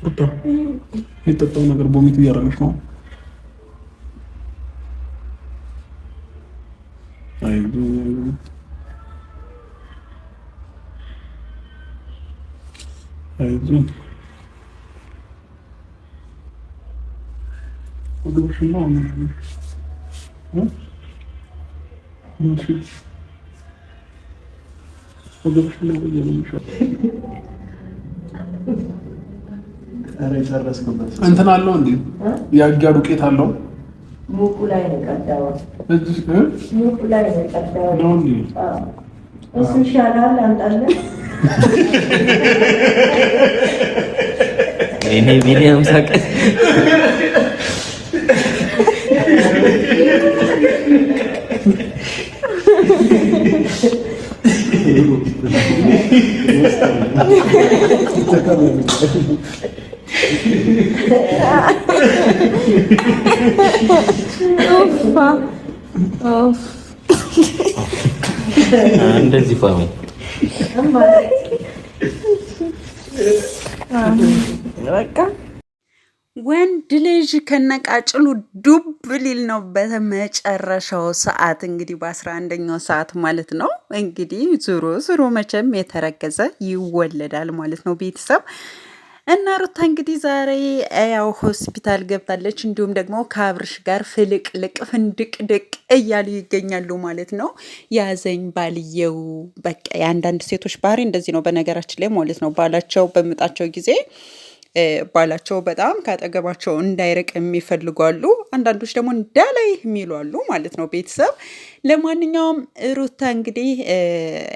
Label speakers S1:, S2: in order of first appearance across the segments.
S1: ሩታ የጠጣው ነገር ቦሚት እያደረገች ነው። አይዞህ ወገብሽና እንትን አለው እንዴ? የአጃ ዱቄት አለው።
S2: ሙቁ ላይ ነው ቀዳው። ሙቁ ላይ ነው ቀዳው ነው እንዴ? እሱ ይሻላል። አንጣለን
S3: እኔ ቢሊየም ሳቀ እንደዚህ ፋሚ
S4: በቃ ወንድ ልጅ ከነቃጭሉ ዱብ ሊል ነው በመጨረሻው ሰዓት እንግዲህ በ11ኛው ሰዓት ማለት ነው። እንግዲህ ዞሮ መቼም የተረገዘ ይወለዳል ማለት ነው ቤተሰብ እና ሩታ እንግዲህ ዛሬ ያው ሆስፒታል ገብታለች። እንዲሁም ደግሞ ከአብርሽ ጋር ፍልቅልቅ ፍንድቅድቅ እያሉ ይገኛሉ ማለት ነው። ያዘኝ ባልየው። በቃ የአንዳንድ ሴቶች ባህሪ እንደዚህ ነው በነገራችን ላይ ማለት ነው። ባላቸው በምጣቸው ጊዜ ባላቸው በጣም ካጠገባቸው እንዳይርቅ የሚፈልጉ አሉ። አንዳንዶች ደግሞ እንዳላይ የሚሉ አሉ ማለት ነው ቤተሰብ። ለማንኛውም ሩታ እንግዲህ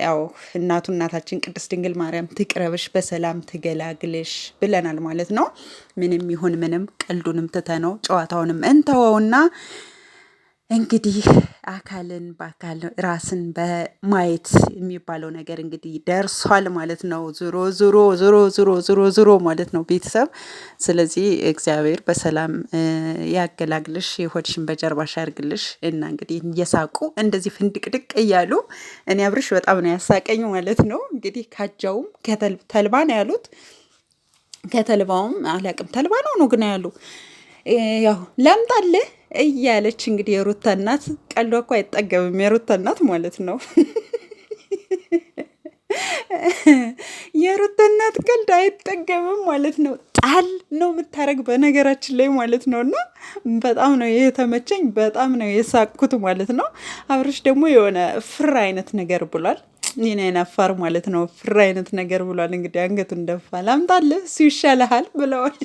S4: ያው እናታችን ቅድስት ድንግል ማርያም ትቅረብሽ፣ በሰላም ትገላግልሽ ብለናል ማለት ነው። ምንም ይሁን ምንም ቀልዱንም ትተነው ጨዋታውንም እንተወውና እንግዲህ አካልን በአካል ራስን በማየት የሚባለው ነገር እንግዲህ ደርሷል ማለት ነው። ዞሮ ማለት ነው ቤተሰብ። ስለዚህ እግዚአብሔር በሰላም ያገላግልሽ፣ የሆድሽን በጀርባሽ ያርግልሽ እና እንግዲህ እየሳቁ እንደዚህ ፍንድቅድቅ እያሉ እኔ አብርሽ በጣም ነው ያሳቀኝ ማለት ነው። እንግዲህ ካጃውም ተልባ ነው ያሉት፣ ከተልባውም አላቅም ተልባ ነው ግን ያሉ ያው ላምጣልህ እያለች እንግዲህ የሩታ እናት ቀልዷ እኮ አይጠገብም። የሩታ እናት ማለት ነው የሩታ እናት ቀልድ አይጠገብም ማለት ነው። ጣል ነው የምታረግ በነገራችን ላይ ማለት ነው። እና በጣም ነው የተመቸኝ፣ በጣም ነው የሳቅኩት ማለት ነው። አብርሽ ደግሞ የሆነ ፍር አይነት ነገር ብሏል። ይህን አይናፋር ማለት ነው። ፍር አይነት ነገር ብሏል። እንግዲህ አንገቱን ደፋ። ላምጣልህ እሱ ይሻልሃል ብለዋል።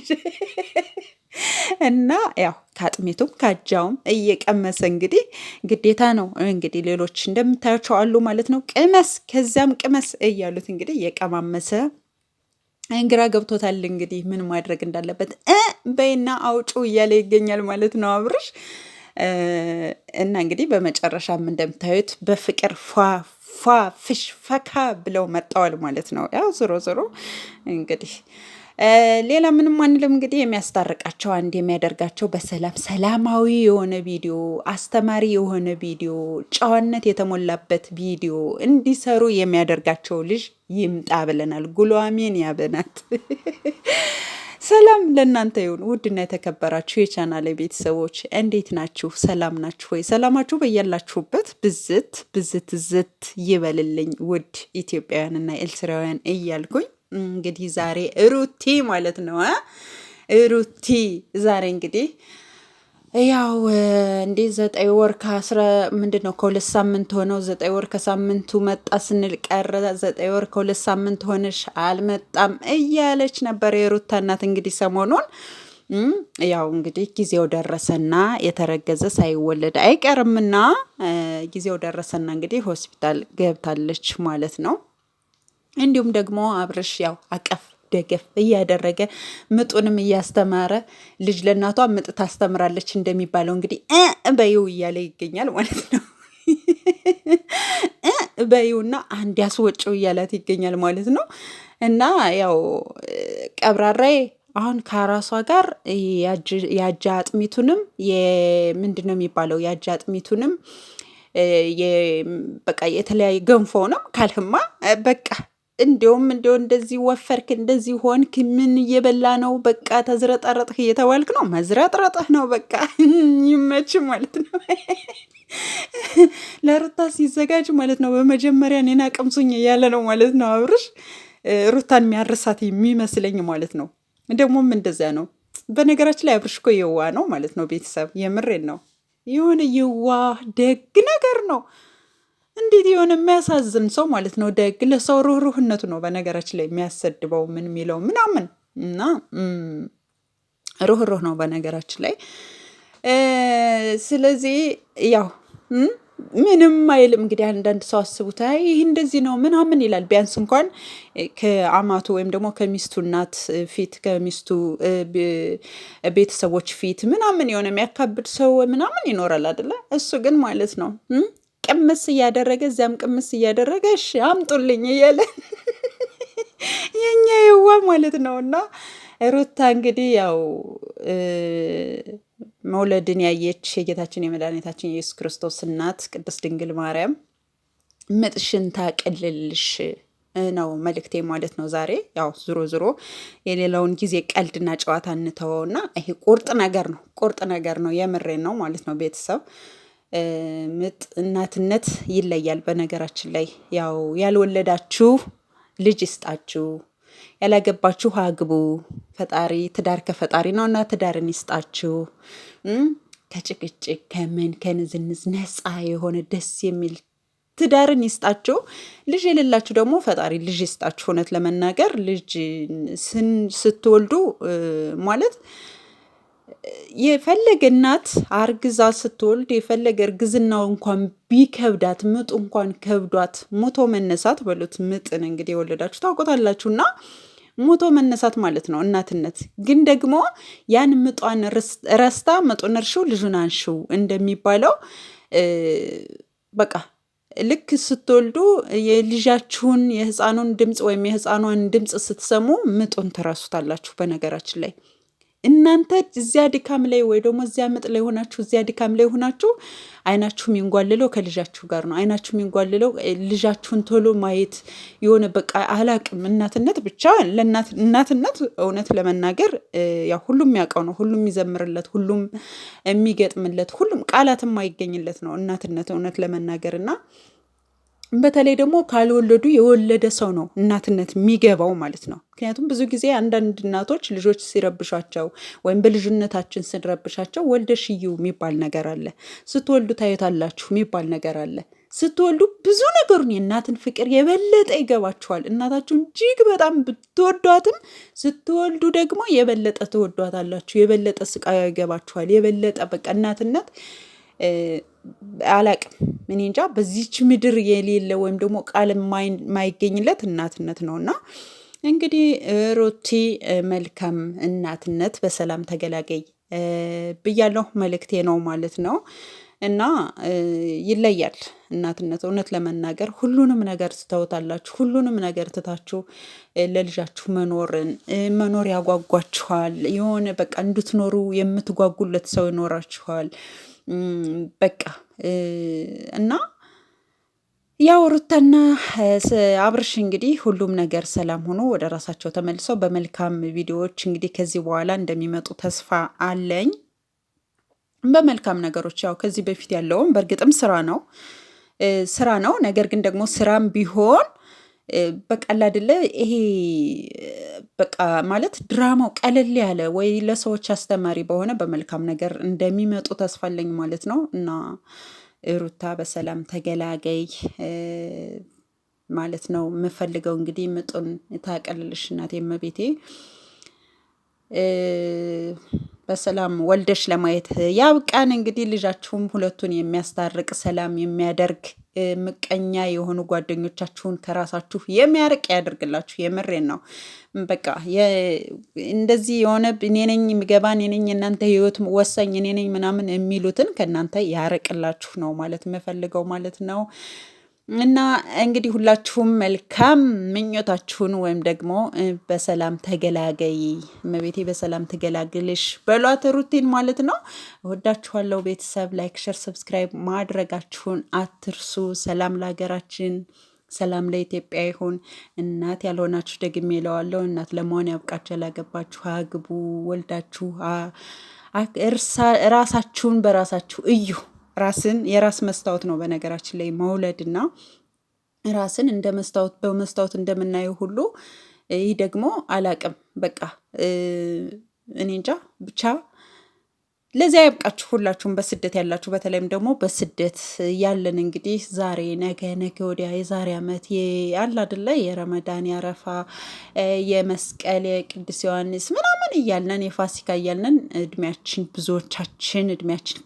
S4: እና ያው ከአጥሜቱም ከአጃውም እየቀመሰ እንግዲህ ግዴታ ነው እንግዲህ ሌሎች እንደምታያቸው አሉ ማለት ነው። ቅመስ ከዚያም ቅመስ እያሉት እንግዲህ እየቀማመሰ ግራ ገብቶታል። እንግዲህ ምን ማድረግ እንዳለበት በይና አውጩ እያለ ይገኛል ማለት ነው አብርሽ። እና እንግዲህ በመጨረሻም እንደምታዩት በፍቅር ፍሽ ፈካ ብለው መጣዋል ማለት ነው። ያው ዞሮ እንግዲህ ሌላ ምንም አንልም። እንግዲህ የሚያስታርቃቸው አንድ የሚያደርጋቸው ሰላማዊ የሆነ ቪዲዮ፣ አስተማሪ የሆነ ቪዲዮ፣ ጨዋነት የተሞላበት ቪዲዮ እንዲሰሩ የሚያደርጋቸው ልጅ ይምጣ ብለናል። ጉሏሜን ያበናት። ሰላም ለእናንተ ይሁን ውድና የተከበራችሁ የቻናል ቤተሰቦች እንዴት ናችሁ? ሰላም ናችሁ ወይ? ሰላማችሁ በያላችሁበት ብዝት ይበልልኝ ውድ ኢትዮጵያውያንና ኤርትራውያን እያልኩኝ እንግዲህ ዛሬ ሩቲ ማለት ነው ሩቲ ዛሬ እንግዲህ ያው እንዴ 9 ወር ምንድን ነው ከ2 ሳምንት ሆነው 9 ወር ከሳምንቱ መጣ ስንል ቀረ። 9 ወር ከ2 ሳምንት ሆነሽ አልመጣም እያለች ነበር የሩታ እናት። እንግዲህ ሰሞኑን ያው እንግዲህ ጊዜው ደረሰና የተረገዘ ሳይወለድ አይቀርምና ጊዜው ደረሰና እንግዲህ ሆስፒታል ገብታለች ማለት ነው። እንዲሁም ደግሞ አብርሽ ያው አቀፍ ደገፍ እያደረገ ምጡንም እያስተማረ ልጅ ለእናቷ ምጥ ታስተምራለች እንደሚባለው እንግዲህ በይው እያለ ይገኛል ማለት ነው። በይውና አንድ ያስወጭው እያላት ይገኛል ማለት ነው። እና ያው ቀብራራዬ አሁን ከራሷ ጋር የአጃ አጥሚቱንም ምንድን ነው የሚባለው የአጃ አጥሚቱንም በቃ የተለያየ ገንፎውንም ካልህማ በቃ እንደው እንደዚህ ወፈርክ እንደዚህ ሆንክ ምን እየበላ ነው በቃ ተዝረጠረጥህ እየተባልክ ነው። መዝረጥረጥህ ነው በቃ ይመች ማለት ነው። ለሩታ ሲዘጋጅ ማለት ነው በመጀመሪያ እኔን አቅምሱኝ እያለ ነው ማለት ነው አብርሽ ሩታን የሚያርሳት የሚመስለኝ ማለት ነው። ደግሞም እንደዚያ ነው። በነገራችን ላይ አብርሽ እኮ የዋህ ነው ማለት ነው። ቤተሰብ የምሬን ነው። የሆነ የዋህ ደግ ነገር ነው። እንዴት የሆነ የሚያሳዝን ሰው ማለት ነው። ደግ ለሰው ሩህሩህነቱ ነው በነገራችን ላይ የሚያሰድበው ምን የሚለው ምናምን እና ሩህሩህ ነው በነገራችን ላይ። ስለዚህ ያው ምንም አይልም እንግዲህ አንዳንድ ሰው አስቡት ይህ እንደዚህ ነው ምናምን ይላል። ቢያንስ እንኳን ከአማቱ ወይም ደግሞ ከሚስቱ እናት ፊት ከሚስቱ ቤተሰቦች ፊት ምናምን የሆነ የሚያካብድ ሰው ምናምን ይኖራል አይደለ? እሱ ግን ማለት ነው ቅምስ እያደረገ እዚያም ቅምስ እያደረገ እሺ አምጡልኝ እያለ የኛ የዋ ማለት ነው። እና ሩታ እንግዲህ ያው መውለድን ያየች የጌታችን የመድኃኒታችን የኢየሱስ ክርስቶስ እናት ቅድስት ድንግል ማርያም ምጥሽን ታቅልልሽ ነው መልእክቴ ማለት ነው። ዛሬ ያው ዞሮ የሌላውን ጊዜ ቀልድና ጨዋታ እንተወውና ይሄ ቁርጥ ነገር ነው የምሬን ነው ማለት ነው። ቤተሰብ ምጥ እናትነት ይለያል። በነገራችን ላይ ያው ያልወለዳችሁ ልጅ ይስጣችሁ፣ ያላገባችሁ አግቡ። ፈጣሪ ትዳር ከፈጣሪ ነው እና ትዳርን ይስጣችሁ። ከጭቅጭቅ ከምን ከንዝንዝ ነፃ የሆነ ደስ የሚል ትዳርን ይስጣችሁ። ልጅ የሌላችሁ ደግሞ ፈጣሪ ልጅ ይስጣችሁ። እውነት ለመናገር ልጅ ስትወልዱ ማለት የፈለገ እናት አርግዛ ስትወልድ የፈለገ እርግዝናው እንኳን ቢከብዳት ምጡ እንኳን ከብዷት ሞቶ መነሳት በሉት ምጥን እንግዲህ የወለዳችሁ ታውቁታላችሁ እና ሞቶ መነሳት ማለት ነው እናትነት። ግን ደግሞ ያን ምጧን ረስታ ምጡን እርሺው ልጁን አንሺው እንደሚባለው በቃ ልክ ስትወልዱ የልጃችሁን የህፃኑን ድምፅ ወይም የህፃኗን ድምፅ ስትሰሙ ምጡን ትረሱታላችሁ። በነገራችን ላይ እናንተ እዚያ ድካም ላይ ወይ ደግሞ እዚያ ምጥ ላይ ሆናችሁ እዚያ ድካም ላይ ሆናችሁ አይናችሁ የሚንጓልለው ከልጃችሁ ጋር ነው። አይናችሁ የሚንጓልለው ልጃችሁን ቶሎ ማየት የሆነ በቃ አላቅም። እናትነት ብቻ እናትነት እውነት ለመናገር ያው ሁሉም የሚያውቀው ነው። ሁሉም የሚዘምርለት፣ ሁሉም የሚገጥምለት፣ ሁሉም ቃላት የማይገኝለት ነው እናትነት እውነት ለመናገር እና በተለይ ደግሞ ካልወለዱ የወለደ ሰው ነው እናትነት የሚገባው ማለት ነው። ምክንያቱም ብዙ ጊዜ አንዳንድ እናቶች ልጆች ሲረብሻቸው ወይም በልጅነታችን ስንረብሻቸው ወልደሽዩ የሚባል ነገር አለ፣ ስትወልዱ ታዩታላችሁ የሚባል ነገር አለ። ስትወልዱ ብዙ ነገሩን የእናትን ፍቅር የበለጠ ይገባችኋል። እናታችሁን እጅግ በጣም ብትወዷትም ስትወልዱ ደግሞ የበለጠ ትወዷታላችሁ፣ የበለጠ ስቃዩ ይገባችኋል። የበለጠ በቃ እናትነት አላቅም እኔ እንጃ በዚች ምድር የሌለ ወይም ደግሞ ቃል የማይገኝለት እናትነት ነው። እና እንግዲህ ሩቲ መልካም እናትነት በሰላም ተገላገይ ብያለሁ፣ መልእክቴ ነው ማለት ነው። እና ይለያል እናትነት እውነት ለመናገር ሁሉንም ነገር ትተውታላችሁ። ሁሉንም ነገር ትታችሁ ለልጃችሁ መኖር ያጓጓችኋል። የሆነ በቃ እንድትኖሩ የምትጓጉለት ሰው ይኖራችኋል። በቃ እና ያው ሩታና አብርሽ እንግዲህ ሁሉም ነገር ሰላም ሆኖ ወደ ራሳቸው ተመልሰው በመልካም ቪዲዮዎች እንግዲህ ከዚህ በኋላ እንደሚመጡ ተስፋ አለኝ። በመልካም ነገሮች ያው ከዚህ በፊት ያለውም በእርግጥም ስራ ነው። ነገር ግን ደግሞ ስራም ቢሆን በቃ አይደለ ይሄ በቃ ማለት ድራማው ቀለል ያለ ወይ ለሰዎች አስተማሪ በሆነ በመልካም ነገር እንደሚመጡ ተስፋ አለኝ ማለት ነው። እና ሩታ በሰላም ተገላገይ ማለት ነው የምፈልገው። እንግዲህ ምጡን ታቀልልሽ እናቴ እመቤቴ፣ በሰላም ወልደሽ ለማየት ያብቃን። እንግዲህ ልጃችሁም ሁለቱን የሚያስታርቅ ሰላም የሚያደርግ ምቀኛ የሆኑ ጓደኞቻችሁን ከራሳችሁ የሚያርቅ ያደርግላችሁ። የምሬን ነው። በቃ እንደዚህ የሆነ እኔ ነኝ የሚገባ እኔ ነኝ የእናንተ ህይወት ወሳኝ እኔ ነኝ ምናምን የሚሉትን ከእናንተ ያርቅላችሁ ነው ማለት የምፈልገው ማለት ነው። እና እንግዲህ ሁላችሁም መልካም ምኞታችሁን ወይም ደግሞ በሰላም ተገላገይ እመቤቴ በሰላም ተገላግልሽ በሏት ሩቲን ማለት ነው። እወዳችኋለሁ ቤተሰብ። ላይክ፣ ሸር፣ ሰብስክራይብ ማድረጋችሁን አትርሱ። ሰላም ለሀገራችን፣ ሰላም ለኢትዮጵያ ይሁን። እናት ያልሆናችሁ ደግሜ እለዋለሁ፣ እናት ለመሆን ያብቃችሁ። ያላገባችሁ አግቡ፣ ወልዳችሁ ራሳችሁን በራሳችሁ እዩ። ራስን የራስ መስታወት ነው በነገራችን ላይ መውለድና ራስን እንደ መስታወት በመስታወት እንደምናየው ሁሉ ይህ ደግሞ አላቅም በቃ እኔ እንጃ ብቻ ለዚያ ያብቃችሁ ሁላችሁም በስደት ያላችሁ፣ በተለይም ደግሞ በስደት ያለን እንግዲህ ዛሬ ነገ ወዲያ የዛሬ ዓመት ያለ አይደለ የረመዳን ያረፋ የመስቀል የቅዱስ ዮሐንስ ምናምን እያልነን የፋሲካ እያልነን እድሜያችን ብዙዎቻችን እድሜያችን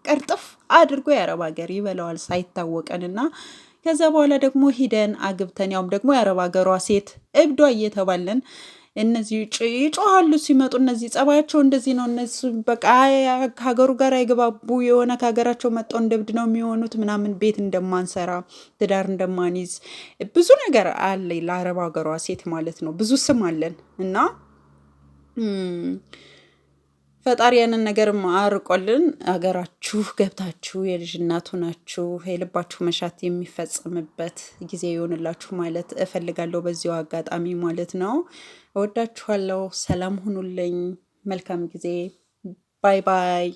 S4: ቅርጥፍ አድርጎ የአረብ ሀገር ይበላዋል ሳይታወቀንና ከዛ በኋላ ደግሞ ሂደን አግብተን ያውም ደግሞ የአረብ ሀገሯ ሴት እብዷ እየተባለን እነዚህ ይጮሃሉ ሲመጡ፣ እነዚህ ጸባያቸው እንደዚህ ነው፣ እነሱ በቃ ከሀገሩ ጋር አይገባቡ የሆነ ከሀገራቸው መጣው እንደ እብድ ነው የሚሆኑት ምናምን፣ ቤት እንደማንሰራ ትዳር እንደማንይዝ ብዙ ነገር አለ ለአረብ ሀገሯ ሴት ማለት ነው። ብዙ ስም አለን እና ፈጣሪ ያንን ነገር አርቆልን ሀገራችሁ ገብታችሁ የልጅ እናት ሆናችሁ የልባችሁ መሻት የሚፈጸምበት ጊዜ ይሆንላችሁ ማለት እፈልጋለሁ በዚሁ አጋጣሚ ማለት ነው። እወዳችኋለሁ። ሰላም ሁኑልኝ። መልካም ጊዜ። ባይ ባይ።